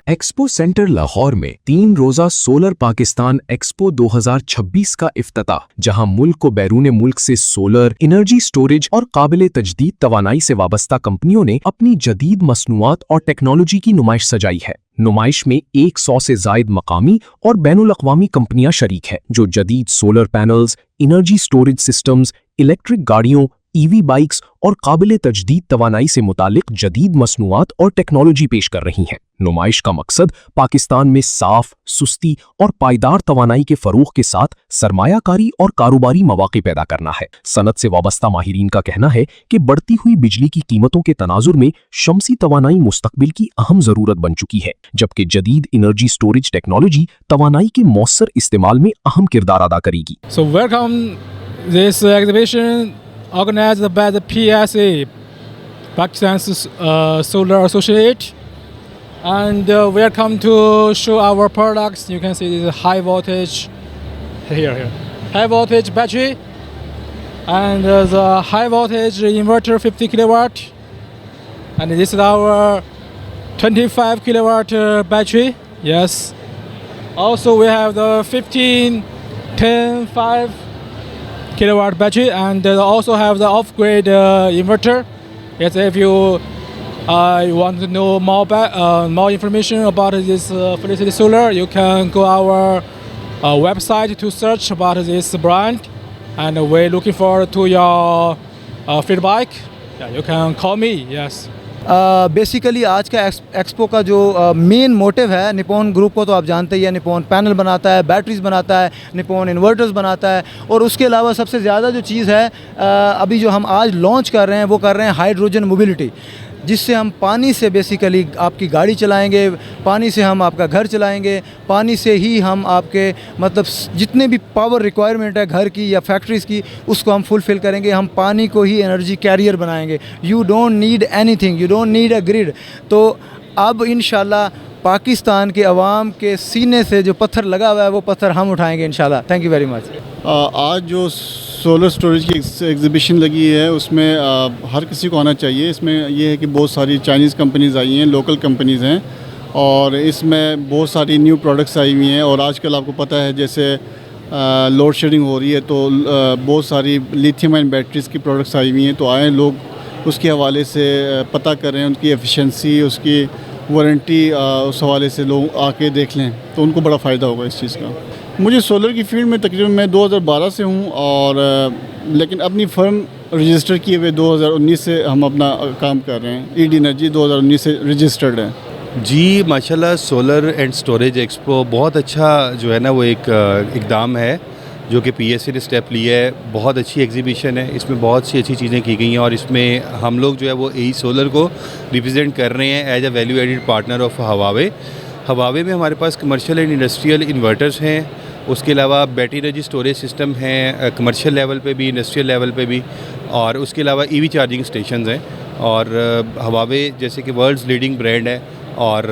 Expo centre Lahore में 3 रोजा solar Pakistan expo 2026 का इफ्तिताह, जहां मुल्क को बैरून मुल्क से सोलर, एनर्जी स्टोरेज और काबिल तजदीद तवानाई से वाबस्ता कंपनियों ने अपनी जदीद मसनूआत और टेक्नोलॉजी की नुमाइश सजाई है। नुमाइश में 100 से जायद मकामी और बैनुल अक़वामी कंपनियां शरीक हैं, जो जदीद solar panels, energy storage systems, electric गाड़ियों, ईवी बाइक्स और काबिल तजदीद तवानाई से मुतालिक जदीद मसनूआत और टेक्नोलॉजी पेश कर रही हैं। नुमाइश का मकसद पाकिस्तान में साफ, सुस्ती और पायदार तवानाई के फरोग के साथ सरमायाकारी और कारोबारी मौके पैदा करना है। सनत से वाबस्ता माहिरीन का कहना है कि बढ़ती हुई बिजली की कीमतों के तनाजुर में शमसी तवानाई मुस्तकबिल की अहम जरूरत बन चुकी है, जबकि जदीद एनर्जी स्टोरेज टेक्नोलॉजी तवानाई के मौसर इस्तेमाल में अहम किरदार अदा करेगी। So welcome this exhibition organized by the PSA, Pakistan Solar Associate, and we are come to show our products. You can see this is high voltage here, high voltage battery, and the high voltage inverter 50 kilowatt, and this is our 25 kilowatt battery. Yes. Also we have the 15, 10, 5 kilowatt battery, and also have the off-grid inverter. Yes, if you want to know more information about this Felicity Solar, you can go our website to search about this brand, and we're looking forward to your feedback. Yeah, you can call me. Yes. Basically आज का expo का जो main motive है, Nippon group को तो आप जानते ही हैं, निपॉन पैनल बनाता है, बैटरीज बनाता है, निपॉन इन्वर्टर्स बनाता है, और उसके अलावा सबसे ज़्यादा जो चीज़ है अभी जो हम आज लॉन्च कर रहे हैं वो कर रहे हैं हाइड्रोजन मोबिलिटी, जिससे हम पानी से बेसिकली आपकी गाड़ी चलाएंगे, पानी से हम आपका घर चलाएंगे, पानी से ही हम आपके मतलब जितने भी पावर रिक्वायरमेंट है घर की या फैक्ट्रीज़ की, उसको हम फुलफ़िल करेंगे। हम पानी को ही एनर्जी कैरियर बनाएंगे। You don't need anything, you don't need a grid. तो अब इंशाल्लाह पाकिस्तान के अवाम के सीने से जो पत्थर लगा हुआ है वो पत्थर हम उठाएंगे इंशाल्लाह। Thank you very much. आज जो सोलर स्टोरेज की एग्ज़िबिशन लगी है उसमें हर किसी को आना चाहिए। इसमें यह है कि बहुत सारी चाइनीज़ कंपनीज़ आई हैं, लोकल कंपनीज़ हैं, और इसमें बहुत सारी न्यू प्रोडक्ट्स आई हुई हैं। और आजकल आपको पता है जैसे लोड शेडिंग हो रही है, तो बहुत सारी लिथियम आयन बैटरीज़ की प्रोडक्ट्स आई हुई हैं। तो आए लोग उसके हवाले से पता कर रहे हैं, उनकी एफिशिएंसी, उसकी वारंटी, उस हवाले से लोग आके देख लें तो उनको बड़ा फ़ायदा होगा इस चीज़ का। मुझे सोलर की फील्ड में तकरीबन मैं 2012 से हूँ, और लेकिन अपनी फर्म रजिस्टर किए हुए 2019 से हम अपना काम कर रहे हैं। ईडी एनर्जी 2019 से रजिस्टर्ड है। जी माशाल्लाह, सोलर एंड स्टोरेज एक्सपो बहुत अच्छा जो है ना वो एक इक़दाम है जो कि पीएसए ने स्टेप लिया है। बहुत अच्छी एग्जीबिशन है, इसमें बहुत सी अच्छी चीज़ें की गई हैं, और इसमें हम लोग जो है वो एई सोलर को रिप्रेजेंट कर रहे हैं as a value added partner of Huawei. Huawei में हमारे पास कमर्शियल एंड इंडस्ट्रियल इन्वर्टर्स हैं, उसके अलावा बैटरी एनर्जी स्टोरेज सिस्टम हैं कमर्शियल लेवल पे भी, इंडस्ट्रियल लेवल पे भी, और उसके अलावा ईवी चार्जिंग स्टेशंस हैं। और हवावे जैसे कि वर्ल्ड्स लीडिंग ब्रांड है, और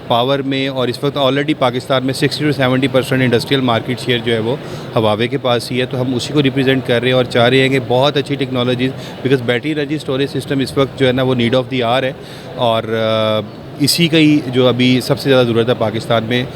पावर में, और इस वक्त ऑलरेडी पाकिस्तान में 60 से 70% इंडस्ट्रियल मार्केट शेयर जो है वो हवावे के पास ही है। तो हम उसी को रिप्रेजेंट कर रहे हैं और चाह रहे हैं कि बहुत अच्छी technologies, because battery energy storage system इस वक्त जो है ना वो नीड ऑफ द आवर है, और इसी का ही जो अभी सबसे ज़्यादा ज़रूरत है पाकिस्तान में,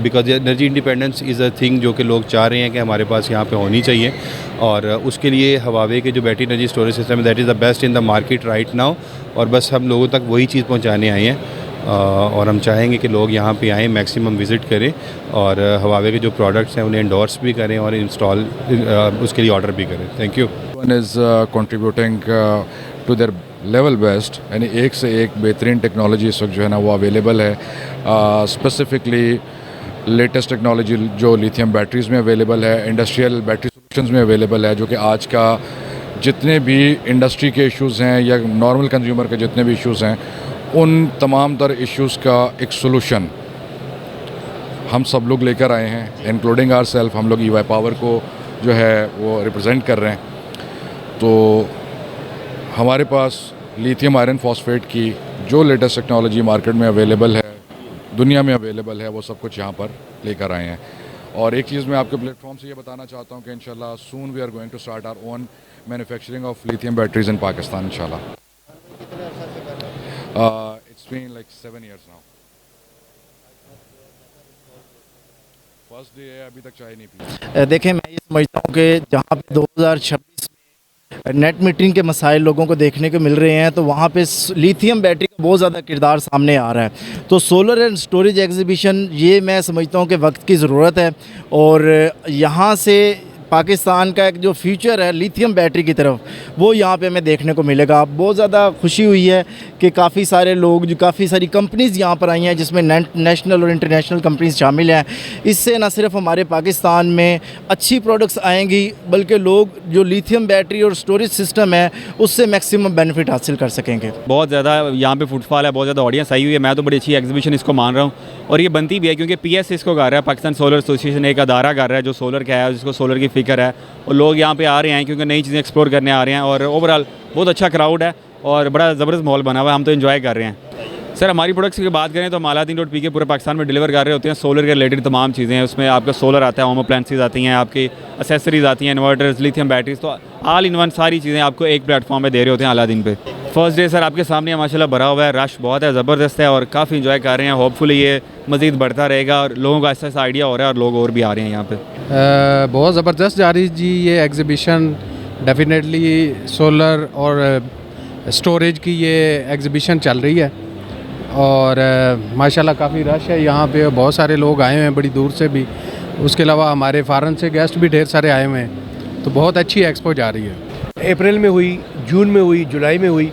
because energy independence is a thing जो कि लोग चाह रहे हैं कि हमारे पास यहाँ पे होनी चाहिए। और उसके लिए हवावे के जो बैटरी एनर्जी स्टोरेज सिस्टम है that is the best in the market right now, और बस हम लोगों तक वही चीज़ पहुँचाने आए हैं। और हम चाहेंगे कि लोग यहाँ पे आएँ, मैक्सिमम विज़िट करें, और हवावे के जो प्रोडक्ट्स हैं उन्हें इंडोर्स भी करें और इंस्टॉल उसके लिए ऑर्डर भी करें। Thank you. One is contributing to their level best, यानी एक से एक बेहतरीन टेक्नोलॉजी इस वक्त जो है ना वो अवेलेबल है। स्पेसिफिकली लेटेस्ट टेक्नोलॉजी जो लिथियम बैटरीज़ में अवेलेबल है, इंडस्ट्रियल बैटरी सॉल्यूशंस में अवेलेबल है, जो कि आज का जितने भी इंडस्ट्री के इश्यूज़ हैं या नॉर्मल कंज्यूमर के जितने भी इश्यूज़ हैं, उन तमाम तर इश्यूज़ का एक सोल्यूशन हम सब लोग लेकर आए हैं, इंक्लूडिंग आवर सेल्फ। हम लोग EY पावर को जो है वो रिप्रेजेंट कर रहे हैं। तो हमारे पास लिथियम आयरन फॉस्फेट की जो लेटेस्ट टेक्नोलॉजी मार्केट में अवेलेबल है, दुनिया में अवेलेबल है, वो सब कुछ यहाँ पर लेकर आए हैं। और एक चीज़ मैं आपके प्लेटफॉर्म से ये बताना चाहता हूँ कि इंशाल्लाह soon we are going to start our own manufacturing of lithium batteries in Pakistan इंशाल्लाह। It's been like 7 years now. First day है, अभी तक चाय नहीं पी। देखें, मैं ये समझता हूँ कि जहाँ पे 2026 में नेट मीटरिंग के मसाइल लोगों को देखने को मिल रहे हैं, तो वहाँ पे लिथियम बैटरी का बहुत ज़्यादा किरदार सामने आ रहा है। तो सोलर एंड स्टोरेज एग्जीबिशन, ये मैं समझता हूँ कि वक्त की ज़रूरत है, और यहाँ से पाकिस्तान का एक जो फ्यूचर है लिथियम बैटरी की तरफ, वो यहाँ पे हमें देखने को मिलेगा। बहुत ज़्यादा खुशी हुई है कि काफ़ी सारे लोग, जो काफ़ी सारी कंपनीज़ यहाँ पर आई हैं, जिसमें नेशनल और इंटरनेशनल कंपनीज़ शामिल हैं। इससे न सिर्फ हमारे पाकिस्तान में अच्छी प्रोडक्ट्स आएंगी, बल्कि लोग जो लिथियम बैटरी और स्टोरेज सिस्टम है उससे मैक्सिमम बेनिफिट हासिल कर सकेंगे। बहुत ज़्यादा यहाँ पे फुटफॉल है, बहुत ज़्यादा ऑडियंस आई हुई है। मैं तो बड़ी अच्छी एग्जीबिशन इसको मान रहा हूँ, और ये बनती भी है क्योंकि PSA इसको कर रहा है, पाकिस्तान सोलर एसोसिएशन एक अदारा कर रहा है जो सोलर का है, जिसको सोलर की फ़िक्र है, और लोग यहाँ पे आ रहे हैं क्योंकि नई चीज़ें एक्सप्लोर करने आ रहे हैं, और ओवरऑल बहुत अच्छा क्राउड है और बड़ा ज़बरदस्त माहौल बना हुआ है। हम तो एंजॉय कर रहे हैं। सर, हमारी प्रोडक्ट्स की बात करें तो हम Aladdin.pk पूरे पाकिस्तान में डिलीवर कर रहे होते हैं। सोलर के रिलेटेड तमाम चीज़ें हैं, उसमें आपका सोलर आता है, होम अप्लायंसेस आती हैं, आपकी एसेसरीज आती हैं, इन्वर्टर्स, लिथियम बैटरीज, तो ऑल इन वन सारी चीज़ें आपको एक प्लेटफॉर्म पे दे रहे होते हैं Aladdin पे। फर्स्ट डे सर आपके सामने माशाल्लाह भरा हुआ है, रश बहुत है, ज़बरदस्त है, और काफ़ी इंजॉय कर रहे हैं। होपफुली ये मज़ीद बढ़ता रहेगा और लोगों को ऐसा आइडिया हो रहा है और लोग और भी आ रहे हैं यहाँ पे। बहुत ज़बरदस्त जा रही जी ये एग्ज़िबिशन। डेफिनेटली सोलर और स्टोरेज की ये एग्ज़िबिशन चल रही है, और माशाल्लाह काफ़ी रश है यहाँ पे, बहुत सारे लोग आए हुए हैं बड़ी दूर से भी। उसके अलावा हमारे फ़ॉरेन से गेस्ट भी ढेर सारे आए हुए हैं, तो बहुत अच्छी एक्सपो जा रही है। अप्रैल में हुई, जून में हुई, जुलाई में हुई,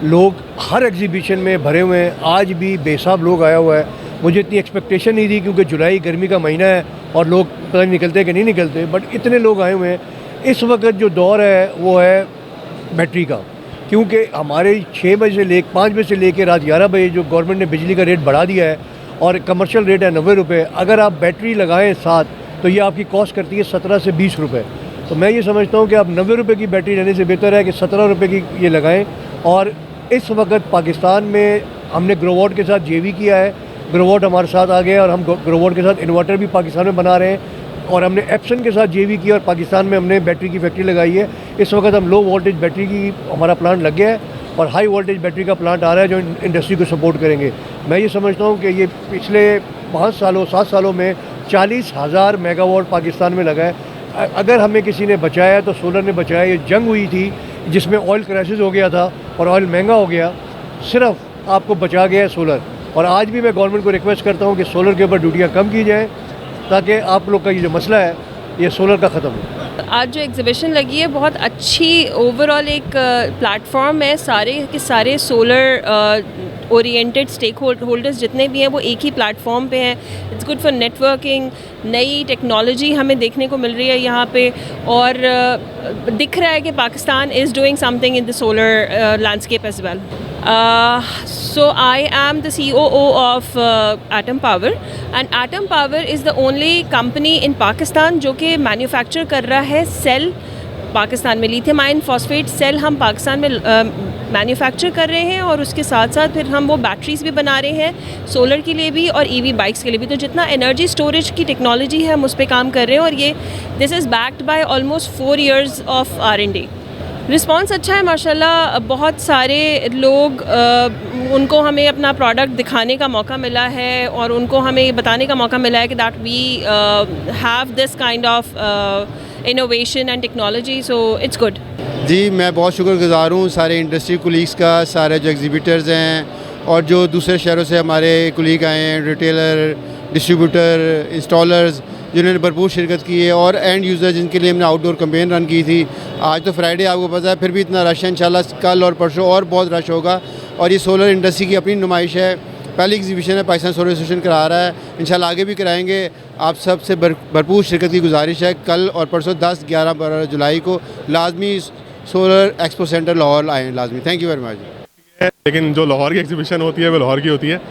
लोग हर एग्जीबिशन में भरे हुए हैं। आज भी बेसाब लोग आया हुआ है। मुझे इतनी एक्सपेक्टेशन नहीं थी क्योंकि जुलाई गर्मी का महीना है और लोग पता नहीं निकलते कि नहीं निकलते, बट इतने लोग आए हुए हैं। इस वक्त जो दौर है वो है बैटरी का, क्योंकि हमारे 5 बजे से लेकर रात 11 बजे जो गवर्नमेंट ने बिजली का रेट बढ़ा दिया है और कमर्शियल रेट है 90 रुपये। अगर आप बैटरी लगाएं साथ तो ये आपकी कॉस्ट करती है 17 से 20 रुपये। तो मैं ये समझता हूँ कि आप 90 रुपये की बैटरी लेने से बेहतर है कि 17 रुपये की ये लगाएं। और इस वक्त पाकिस्तान में हमने ग्रोवॉट के साथ JV किया है, ग्रोवॉट हमारे साथ आ गया और हम ग्रोवॉट के साथ इन्वर्टर भी पाकिस्तान में बना रहे हैं, और हमने एप्सन के साथ JV किया और पाकिस्तान में हमने बैटरी की फैक्ट्री लगाई है। इस वक्त हम लो वोल्टेज बैटरी की हमारा प्लांट लग गया है और हाई वोल्टेज बैटरी का प्लांट आ रहा है जो इंडस्ट्री को सपोर्ट करेंगे। मैं ये समझता हूँ कि ये पिछले 7 सालों में 40,000 मेगावाट पाकिस्तान में लगा है। अगर हमें किसी ने बचाया तो सोलर ने बचाया। ये जंग हुई थी जिसमें ऑयल क्राइसिस हो गया था और ऑयल महंगा हो गया, सिर्फ आपको बचा गया है सोलर। और आज भी मैं गवर्नमेंट को रिक्वेस्ट करता हूँ कि सोलर के ऊपर ड्यूटियाँ कम की जाएँ ताकि आप लोग का ये जो मसला है ये सोलर का ख़त्म हो। आज जो एग्जीबिशन लगी है बहुत अच्छी ओवरऑल एक प्लेटफॉर्म है, सारे के सारे सोलर ओरिएंटेड स्टेक होल्डर्स जितने भी हैं वो एक ही प्लेटफॉर्म पे हैं। इट्स गुड फॉर नेटवर्किंग, नई टेक्नोलॉजी हमें देखने को मिल रही है यहाँ पे, और दिख रहा है कि Pakistan is doing something in the solar landscape as well. So I am the COO of Atom Power, and Atom Power is the only company in Pakistan जो कि मैन्युफैक्चर कर रहा है सेल पाकिस्तान में। लिथियम आयन फॉस्फेट सेल हम पाकिस्तान में manufacture कर रहे हैं, और उसके साथ साथ फिर हम वो बैटरीज भी बना रहे हैं सोलर के लिए भी और EV बाइक्स के लिए भी। तो जितना एनर्जी स्टोरेज की टेक्नोलॉजी है हम उस पर काम कर रहे हैं, और ये this is backed by almost 4 years of R&D। Response अच्छा है माशाल्लाह। बहुत सारे लोग उनको हमें अपना प्रोडक्ट दिखाने का मौका मिला है और उनको हमें ये बताने का मौका मिला है कि that we have this kind of innovation and technology, so it's good. जी, मैं बहुत शुक्रगुज़ार हूँ सारे इंडस्ट्री कुलीग्स का, सारे जो एग्जीबिटर्स हैं और जो दूसरे शहरों से हमारे कुलीग आए हैं, रिटेलर, डिस्ट्रीब्यूटर, इंस्टॉलर्स, जिन्होंने भरपूर शिरकत की है, और एंड यूज़र जिनके लिए हमने आउटडोर कैंपेन रन की थी। आज तो फ्राइडे आपको पता है, फिर भी इतना रश है। इंशाल्लाह कल और परसों और बहुत रश होगा, और ये सोलर इंडस्ट्री की अपनी नुमाइश है। पहली एग्जीबिशन है, पाकिस्तान सोलर एसोसिएशन करा रहा है, इंशाल्लाह आगे भी कराएंगे। आप सब से भरपूर शिरकत की गुजारिश है। कल और परसों 10, 11, 12 जुलाई को लाजमी सोलर एक्सपो सेंटर लाहौर आएँ, लाजमी। Thank you very much. लेकिन जो लाहौर की एग्जीबिशन होती है वो लाहौर की होती है।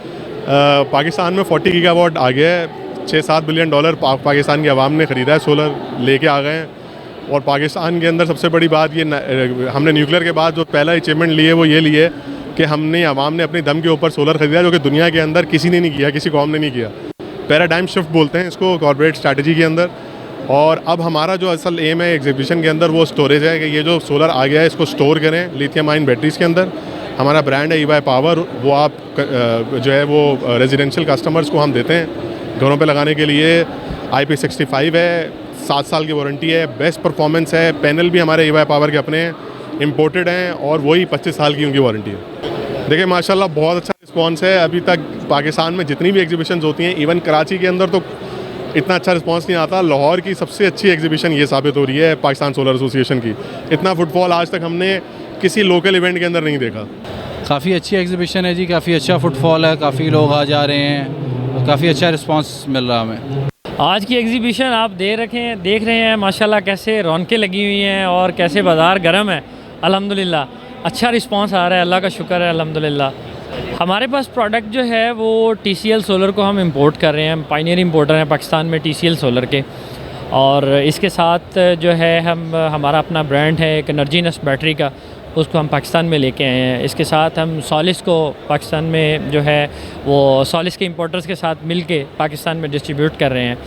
पाकिस्तान में 40 गीगावाट आ गया है। $6-7 बिलियन पाकिस्तान की आवाम ने ख़रीदा है, सोलर लेके आ गए हैं। और पाकिस्तान के अंदर सबसे बड़ी बात ये, हमने न्यूक्लियर के बाद जो पहला अचीवमेंट लिए वो ये लिए कि हमने आवाम ने अपने दम के ऊपर सोलर ख़रीदा, जो कि दुनिया के अंदर किसी ने नहीं किया, किसी कौम ने नहीं किया। पैराडाइम शिफ्ट बोलते हैं इसको कॉर्पोरेट स्ट्रैटेजी के अंदर। और अब हमारा जो असल एम है एग्जीबिशन के अंदर वो स्टोरेज है, कि ये जो सोलर आ गया है इसको स्टोर करें लिथियम आयन बैटरीज़ के अंदर। हमारा ब्रांड है EY पावर, वो आप जो है वो रेजिडेंशियल कस्टमर्स को हम देते हैं घरों पे लगाने के लिए। IP65 है, 7 साल की वारंटी है, बेस्ट परफॉर्मेंस है। पैनल भी हमारे EY पावर के अपने हैं, इम्पोर्टेड हैं, और वही 25 साल की उनकी वारंटी है। देखिए माशाल्लाह बहुत अच्छा रिस्पांस है। अभी तक पाकिस्तान में जितनी भी एग्जीबिशंस होती हैं, इवन कराची के अंदर तो इतना अच्छा रिस्पांस नहीं आता। लाहौर की सबसे अच्छी एग्जीबिशन ये साबित हो रही है पाकिस्तान सोलर एसोसिएशन की। इतना फुटफॉल आज तक हमने किसी लोकल इवेंट के अंदर नहीं देखा। काफ़ी अच्छी एग्जीबिशन है जी, काफ़ी अच्छा फुटफॉल है, काफ़ी लोग आ जा रहे हैं, काफ़ी अच्छा रिस्पांस मिल रहा है हमें। आज की एग्जीबिशन आप देख रहे हैं माशाल्लाह कैसे रौनकें लगी हुई हैं और कैसे बाज़ार गर्म है। अल्हम्दुलिल्लाह अच्छा रिस्पांस आ रहा है, अल्लाह का शुक्र है अल्हम्दुलिल्लाह। हमारे पास प्रोडक्ट जो है वो TCL सोलर को हम इंपोर्ट कर रहे हैं। हम पायनियर इंपोर्टर हैं पाकिस्तान में TCL सोलर के, और इसके साथ जो है हमारा अपना ब्रांड है एक एनर्जीनेस्ट बैटरी का, उसको हम पाकिस्तान में लेके आए हैं। इसके साथ हम सॉलिस को पाकिस्तान में जो है वो सॉलिस के इंपोर्टर्स के साथ मिलके पाकिस्तान में डिस्ट्रीब्यूट कर रहे हैं।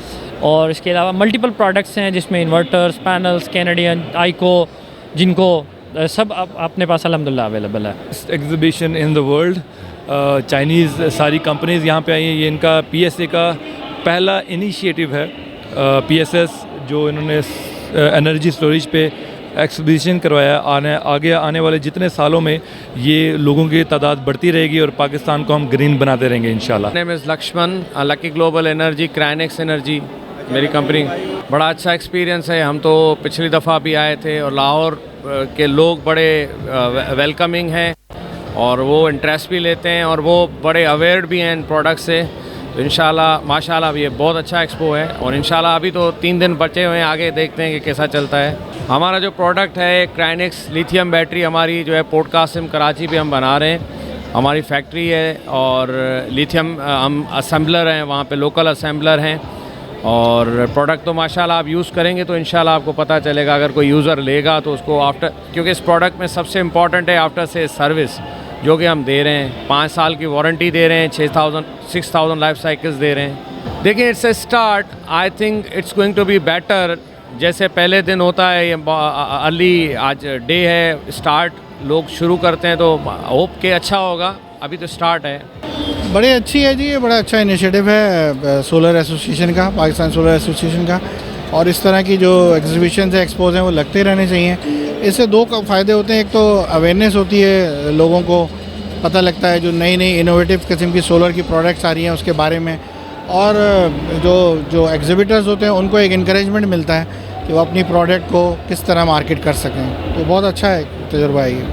और इसके अलावा मल्टीपल प्रोडक्ट्स हैं जिसमें इन्वर्टर्स, पैनल्स, कैनेडियन, आइको, जिनको सब अपने पास अल्हम्दुलिल्लाह अवेलेबल है। Exhibition in the world, Chinese सारी कंपनीज़ यहाँ पे आई हैं। ये इनका PSA का पहला इनिशिएटिव है। PSS जो इन्होंने एनर्जी स्टोरेज पे एक्सहिबिशन करवाया। आगे आने वाले जितने सालों में ये लोगों की तादाद बढ़ती रहेगी और पाकिस्तान को हम ग्रीन बनाते रहेंगे इंशाल्लाह। Name is Lakshman, Lucky Global Energy, Crynex Energy मेरी कंपनी। बड़ा अच्छा एक्सपीरियंस है। हम तो पिछली दफ़ा भी आए थे और लाहौर के लोग बड़े वेलकमिंग हैं और वो इंटरेस्ट भी लेते हैं और वो बड़े अवेयर भी हैं इन प्रोडक्ट से। तो इंशाल्लाह माशाल्लाह ये बहुत अच्छा एक्सपो है और इंशाल्लाह अभी तो 3 दिन बचे हुए हैं, आगे देखते हैं कि कैसा चलता है। हमारा जो प्रोडक्ट है क्राइनेक्स लिथियम बैटरी, हमारी जो है पोर्ट कासिम कराची पे हम बना रहे हैं। हमारी फैक्ट्री है और लिथियम हम असेंबलर हैं, वहाँ पे लोकल असेंबलर हैं। और प्रोडक्ट तो माशाल्लाह आप यूज़ करेंगे तो इंशाल्लाह आपको पता चलेगा। अगर कोई यूज़र लेगा तो उसको आफ्टर, क्योंकि इस प्रोडक्ट में सबसे इम्पॉर्टेंट है आफ्टर से सर्विस जो कि हम दे रहे हैं। 5 साल की वारंटी दे रहे हैं, 6,000 लाइफ साइकिल्स दे रहे हैं। देखिए it's a start, I think it's going to be better. जैसे पहले दिन होता है, ये अर्ली आज डे है, स्टार्ट लोग शुरू करते हैं तो होप के अच्छा होगा। अभी तो स्टार्ट है। बड़ी अच्छी है जी, ये बड़ा अच्छा इनिशिएटिव है सोलर एसोसिएशन का, पाकिस्तान सोलर एसोसिएशन का। और इस तरह की जो एग्जीबिशन है, एक्सपोज हैं, वो लगते रहने चाहिए। इससे 2 फ़ायदे होते हैं। एक तो अवेयरनेस होती है, लोगों को पता लगता है जो नई नई इनोवेटिव किस्म की सोलर की प्रोडक्ट्स आ रही हैं उसके बारे में। और जो एग्जिबिटर्स होते हैं उनको एक इनकरेजमेंट मिलता है कि वो अपनी प्रोडक्ट को किस तरह मार्केट कर सकें। तो बहुत अच्छा है तजुर्बा है ये।